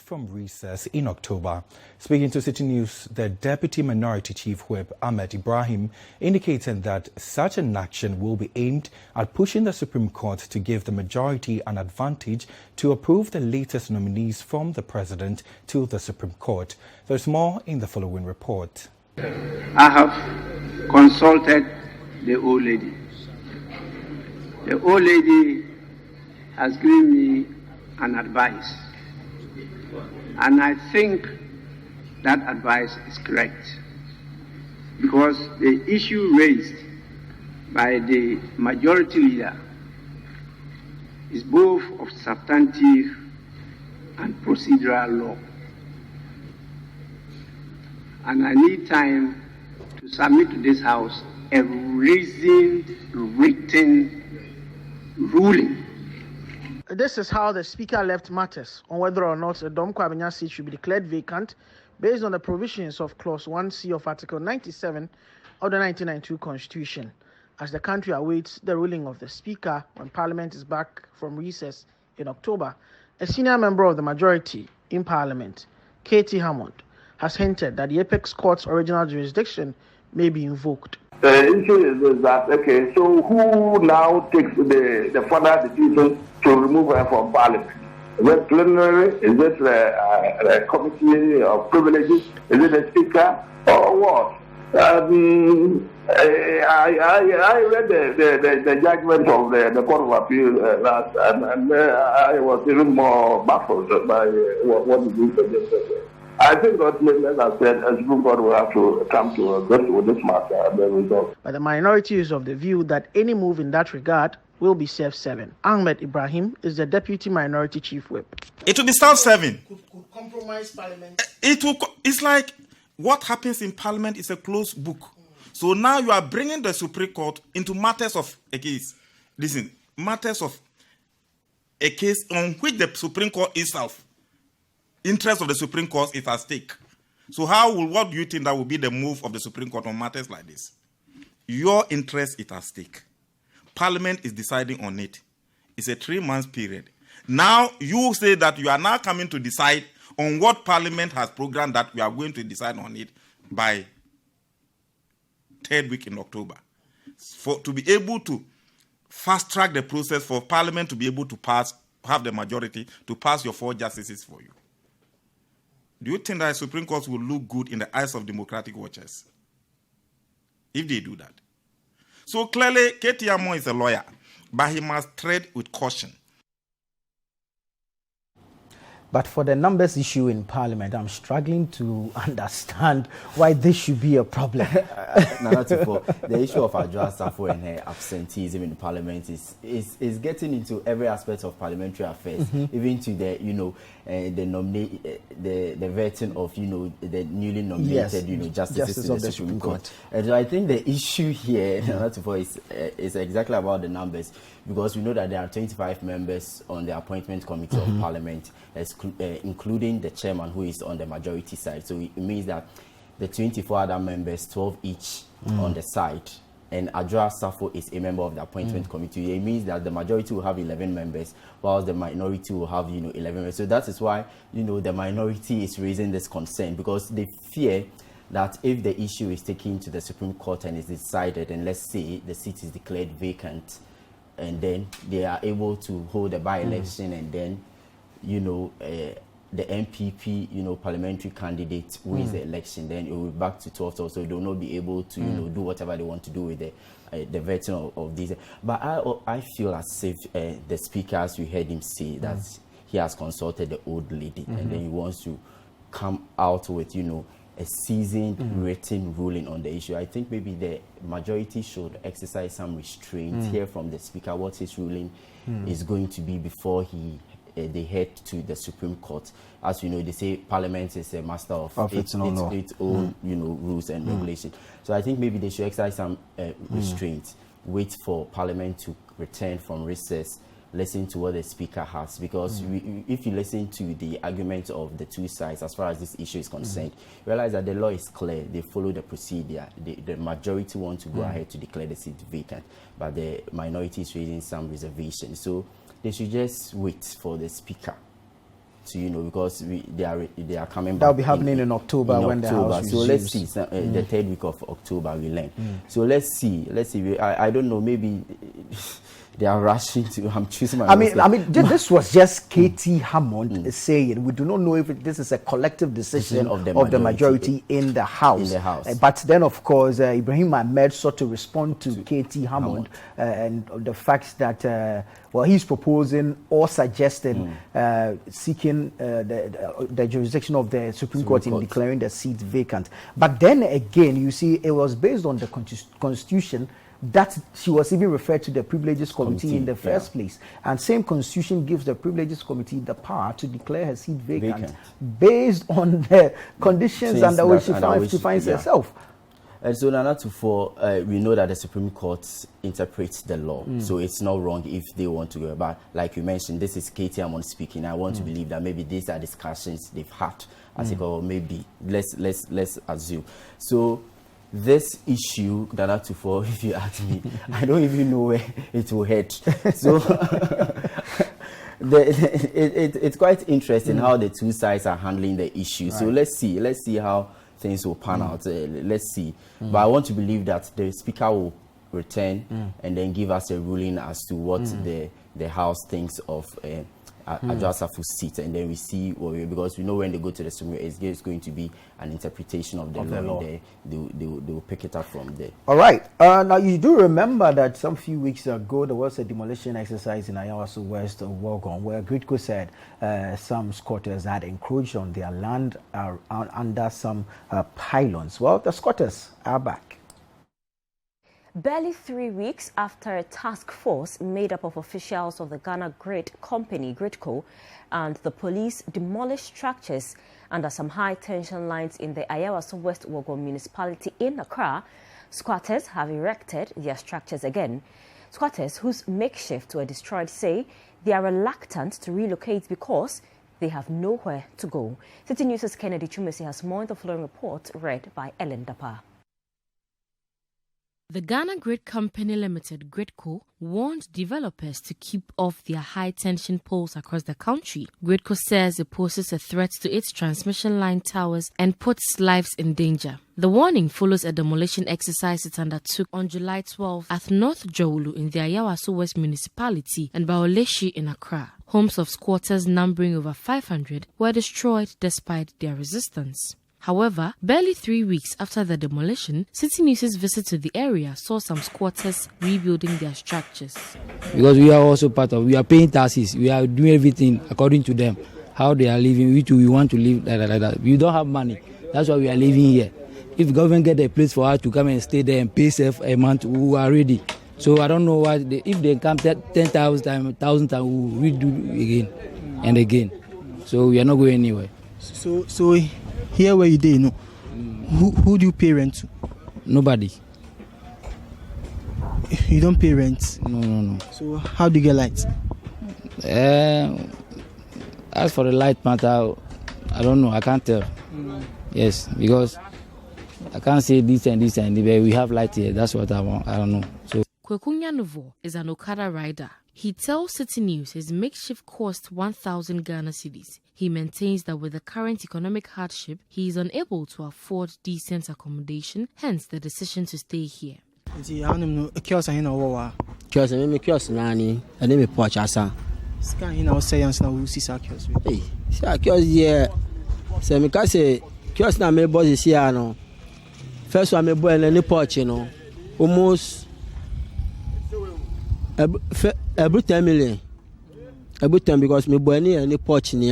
Speaker 5: From recess in October. Speaking to Citi News, the Deputy Minority Chief Whip, Ahmed Ibrahim, indicated that such an action will be aimed at pushing the Supreme Court to give the majority an advantage to approve the latest nominees from the President to the Supreme Court. There's more in the following report.
Speaker 19: I have consulted the old lady. The old lady has given me an advice. And I think that advice is correct, because the issue raised by the majority leader is both of substantive and procedural law. And I need time to submit to this House a reasoned, written ruling.
Speaker 20: This is how the Speaker left matters on whether or not the Domkwabenya seat should be declared vacant based on the provisions of Clause 1C of Article 97 of the 1992 Constitution, as the country awaits the ruling of the Speaker when Parliament is back from recess in October. A senior member of the majority in Parliament, Katie Hammond, has hinted that the Apex Court's original jurisdiction may be invoked.
Speaker 21: The issue is that, okay, so who now takes the further decision to remove her from Parliament? Is it plenary? Is it a committee of privileges? Is it the Speaker? Or what? I read the judgment of the Court of Appeal last, and I was even more baffled by what is being suggested. I think that, as I said, as Supreme Court will have to come to a grip with this matter and then resolve.
Speaker 20: But the minority is of the view that any move in that regard will be self-serving. Ahmed Ibrahim is the Deputy Minority Chief Whip.
Speaker 22: It will be self-serving.
Speaker 20: Could compromise Parliament.
Speaker 22: It's like what happens in Parliament is a closed book. So now you are bringing the Supreme Court into matters of a case. Listen, matters of a case on which the Supreme Court itself, interest of the Supreme Court is at stake. So what do you think that will be the move of the Supreme Court on matters like this? Your interest is at stake. Parliament is deciding on it. It's a 3-month period. Now you say that you are now coming to decide on what Parliament has programmed that we are going to decide on it by 3rd week in October. To be able to fast track the process for Parliament to be able to have the majority to pass your 4 justices for you. Do you think that the Supreme Court will look good in the eyes of democratic watchers if they do that? So clearly, Katie Hammond is a lawyer, but he must tread with caution.
Speaker 1: But for the numbers issue in Parliament, I'm struggling to understand why this should be a problem.
Speaker 8: The issue of Adjoa Safo and her absenteeism in Parliament is getting into every aspect of parliamentary affairs, even to the the vetting of the newly nominated justices of the Supreme Court. And I think the issue here is exactly about the numbers, because we know that there are 25 members on the appointment committee of Parliament, including the chairman, who is on the majority side. So it means that the 24 other members, 12 each on the side, and Adjoa Safo is a member of the appointment committee. It means that the majority will have 11 members, whilst the minority will have 11 members. So that is why the minority is raising this concern, because they fear that if the issue is taken to the Supreme Court and is decided, and let's say the seat is declared vacant, and then they are able to hold a by-election, and then the MPP, parliamentary candidate wins the election, then it will be back to 12, so they will not be able to, do whatever they want to do with the vetting of these. But I feel as if the speaker, as you heard him say, that he has consulted the old lady, and then he wants to come out with, a seasoned written ruling on the issue. I think maybe the majority should exercise some restraint, hear from the Speaker what his ruling is going to be before they head to the Supreme Court. As you know, they say Parliament is a master of its own rules and regulations. So I think maybe they should exercise some restraint, wait for Parliament to return from recess, listen to what the Speaker has, because if you listen to the argument of the two sides as far as this issue is concerned, realize that the law is clear. They follow the procedure. The majority want to go ahead to declare the seat vacant, but the minority is raising some reservations. So they should just wait for the Speaker to, because they are coming back.
Speaker 1: That'll be happening in October when the House
Speaker 8: so let's see, the 3rd week of October we learn. So let's see. I don't know, maybe they are rushing to. I'm choosing my.
Speaker 1: This was just KT Hammond saying. We do not know if this is a collective decision of the majority in the House. But then, of course, Ibrahim Ahmed sought to respond to KT Hammond and the fact that he's proposing or suggesting seeking the jurisdiction of the Supreme Court in declaring the seat vacant. But then again, you see, it was based on the Constitution that she was even referred to the Privileges Committee in the first place. And same Constitution gives the Privileges Committee the power to declare her seat vacant based on the conditions under which she finds herself.
Speaker 8: And so, Nana Tufo, we know that the Supreme Court interprets the law, so it's not wrong if they want to go. But like you mentioned, this is KT Hammond speaking. I want to believe that maybe these are discussions they've had. As or maybe let's assume. So this issue, Nana Tufo, if you ask me, I don't even know where it will head. So it's quite interesting how the two sides are handling the issue. So let's see how things will pan out. Let's see. But I want to believe that the Speaker will return and then give us a ruling as to what the House thinks of Adjoasafu's seat, and then we see because we know when they go to the Supreme Court, it's going to be an interpretation of the law. They will pick it up from there.
Speaker 1: All right. Now you do remember that some few weeks ago there was a demolition exercise in Ayawaso West of Wogon, where Gridco said some squatters had encroached on their land under some pylons. Well, the squatters are back.
Speaker 9: Barely 3 weeks after a task force made up of officials of the Ghana Grid Company, Gridco, and the police demolished structures under some high-tension lines in the Ayawaso West Wogon municipality in Accra, squatters have erected their structures again. Squatters whose makeshifts were destroyed say they are reluctant to relocate because they have nowhere to go. Citi News' Kennedy Chumesi has more in the following report read by Ellen Dapa.
Speaker 2: The Ghana Grid Company Limited, Gridco, warned developers to keep off their high-tension poles across the country. Gridco says it poses a threat to its transmission line towers and puts lives in danger. The warning follows a demolition exercise it undertook on July 12 at North Jowulu in the Ayawaso West municipality and Baoleshi in Accra. Homes of squatters numbering over 500 were destroyed despite their resistance. However, barely 3 weeks after the demolition, Citi News' visit to the area saw some squatters rebuilding their structures.
Speaker 4: Because we are also we are paying taxes, we are doing everything according to them, how they are living. We want to live like that. We don't have money, that's why we are living here. If government get a place for us to come and stay there and pay self a month, we are ready. So I don't know why, if they come 10,000 times, 1,000 times, we will redo again and again. So we are not going anywhere.
Speaker 23: So here where you dey, who do you pay rent to?
Speaker 4: Nobody.
Speaker 23: You don't pay rent?
Speaker 4: No.
Speaker 23: So how do you get light?
Speaker 4: As for the light matter, I don't know. I can't tell. Yes, because I can't say this and this and we have light here. That's what I want. I don't know. So
Speaker 2: Kwekunya Novo is an Okada rider. He tells Citi News his makeshift cost 1,000 Ghana cedis. He maintains that with the current economic hardship, he is unable to afford decent accommodation, hence the decision to stay here.
Speaker 23: Kiosk
Speaker 24: nani, and me porch asa.
Speaker 23: Scan in our science now we see kiosk.
Speaker 24: Hey, kiosk here. Say me can say kiosk na me boss is here no. First one me boy and the porch almost every 10 million. Every time because me boy ni any porch ni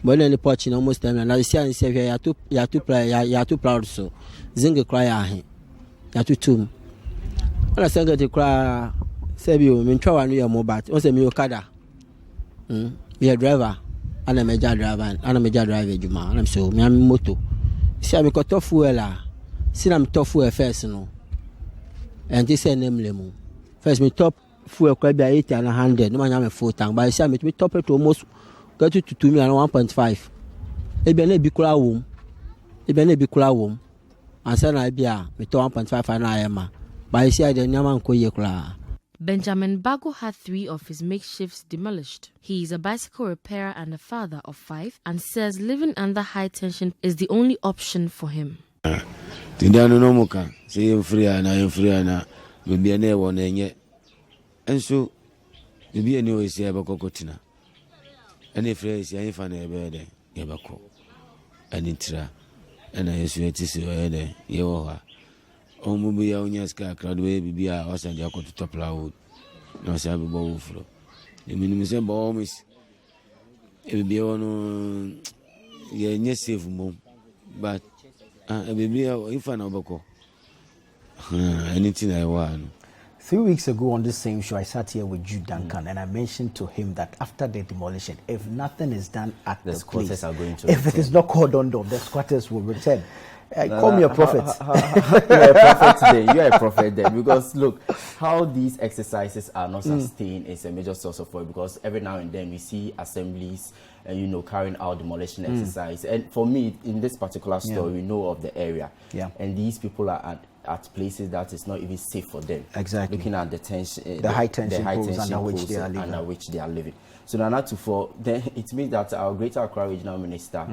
Speaker 24: But any porch in almost time, and I see and say, you are too proud so. Zinga cry, you are too tomb. When I sang to cry, say you, mean, try and you are more bad. What's a new kada? Be a driver, and a major driver, and a major driver, Juma, and I'm so, me, I'm moto. See, I'm a tough fuel, see, I'm tough fuel first, no. And this is name lemon. First, me top fuel could be 80 and 100, no man, I'm a full tank, but I say, me top it to almost got it to me and 1.5. It be a big crowd, it be a big crowd, and send I be a me to 1.5 and I am. But I say, the Yaman Koyakla.
Speaker 2: Benjamin Bago had 3 of his makeshifts demolished. He is a bicycle repairer and a father of 5 and says living under high tension is the only option for him.
Speaker 6: Tindano no muka, say I'm free na, maybe a never one yet. And so, the be a new is here about cocotina. And if there is any fan ever, Yabako, and intra, and I swear to see where you are. O mubi ya unyaska kradwe bibia wasa ndia ko top lawood na wasa be bo fro e minimum se bo mis e bibia wono ye nye safe mom but e bibia ifa na obako anything I want.
Speaker 1: 3 weeks ago on this same show, I sat here with Jude Duncan and I mentioned to him that after the demolition, if nothing is done at the place, are going to if it is not cordoned off, the squatters will return. Call me a prophet.
Speaker 8: You're a prophet today. You're a prophet there. Because look, how these exercises are not sustained is a major source of worry. Because every now and then we see assemblies, carrying out demolition exercise. And for me, in this particular story, we know of the area. Yeah. And these people are at places that is not even safe for them. Exactly. Looking at the tension,
Speaker 1: the high tension poles under which they are living. So now then it means that our Greater Accra Regional Minister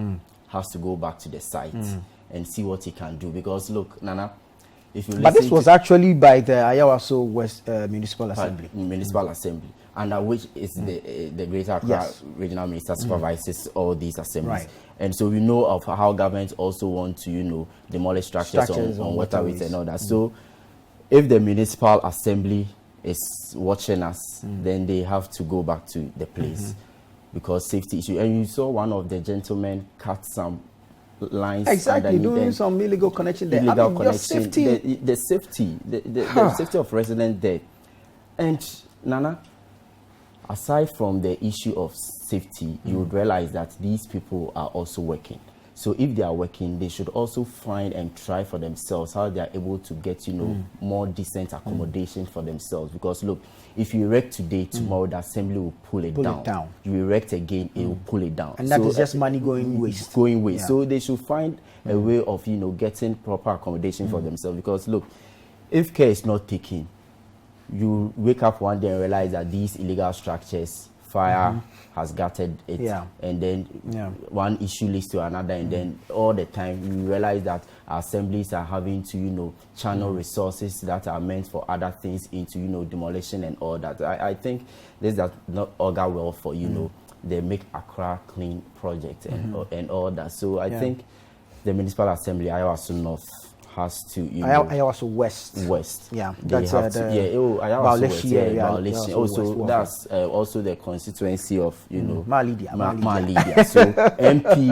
Speaker 1: has to go back to the site. And see what he can do, because look, Nana, if you listen, but this was actually by the Ayawaso West Municipal Assembly.
Speaker 8: Municipal Assembly, under which is the Greater Accra Regional Minister supervises all these assemblies. Right. And so we know of how governments also want to, demolish structures on waterways and all that. So if the Municipal Assembly is watching us, then they have to go back to the place because safety issue. And you saw one of the gentlemen cut some lines,
Speaker 1: exactly, doing some illegal connection there.
Speaker 8: Illegal connection, the safety of residents there. And Nana, aside from the issue of safety, you would realize that these people are also working. So if they are working, they should also find and try for themselves how they are able to get, more decent accommodation for themselves. Because look, if you erect today, tomorrow the assembly will pull it down. You erect again, it will pull it down.
Speaker 1: And that is just money going waste.
Speaker 8: Yeah. So they should find a way of, getting proper accommodation for themselves. Because look, if care is not taken, you wake up one day and realize that these illegal structures, fire has gutted it, and then one issue leads to another, and then all the time you realize that our assemblies are having to channel resources that are meant for other things into demolition and all that. I think this does not augur well for the Make Accra Clean project and all that. So I think the Municipal Assembly, Ayawaso North, has to
Speaker 1: Ayawaso West.
Speaker 8: Yeah, that's Ayawaso also that's also the constituency of Malidia. So MP,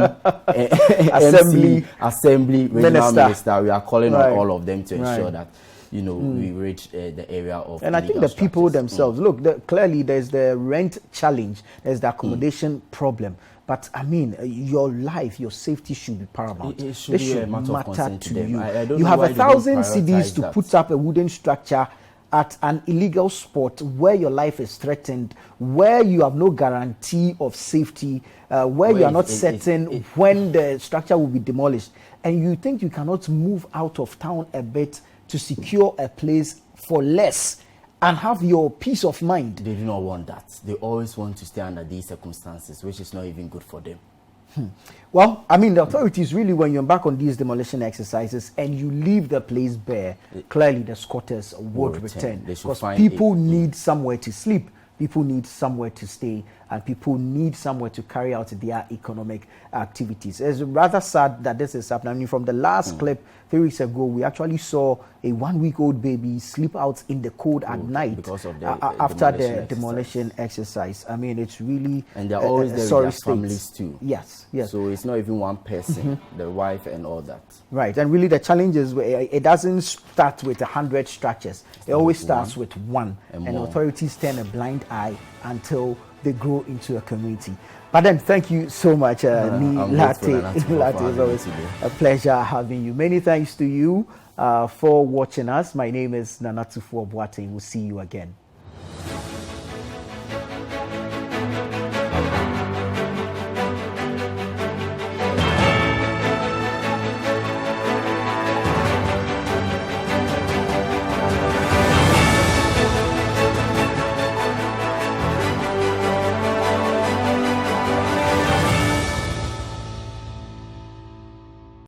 Speaker 8: Assembly, Regional Minister, we are calling on all of them to ensure that we reach the area of.
Speaker 1: And I think the people themselves look. Clearly, there's the rent challenge. There's the accommodation problem. But I mean, your life, your safety should be paramount.
Speaker 8: It should be a matter of concern to them.
Speaker 1: You have 1,000 cedis to put up a wooden structure at an illegal spot where your life is threatened, where you have no guarantee of safety, where you are not certain when the structure will be demolished, and you think you cannot move out of town a bit to secure a place for less and have your peace of mind.
Speaker 8: They do not want that. They always want to stay under these circumstances, which is not even good for them.
Speaker 1: Well, I mean, the authorities really, when you embark on these demolition exercises and you leave the place bare, clearly the squatters would return. Because people need somewhere to sleep. people need somewhere to stay, and people need somewhere to carry out their economic activities. It's rather sad that this is happening. I mean, from the last clip 3 weeks ago, we actually saw a 1-week-old baby sleep out in the cold at night
Speaker 8: because of the
Speaker 1: after the demolition exercise. I mean, it's really
Speaker 8: and they're always there with their families too.
Speaker 1: Yes, yes.
Speaker 8: So it's not even one person, the wife and all that.
Speaker 1: Right, and really the challenge is it doesn't start with 100 structures. It always starts with one, and authorities turn a blind eye until they grow into a community. But then, thank you so much, Latte. Latte, is always a pleasure having you. Many thanks to you for watching us. My name is Nanatufo Boateng. We'll see you again.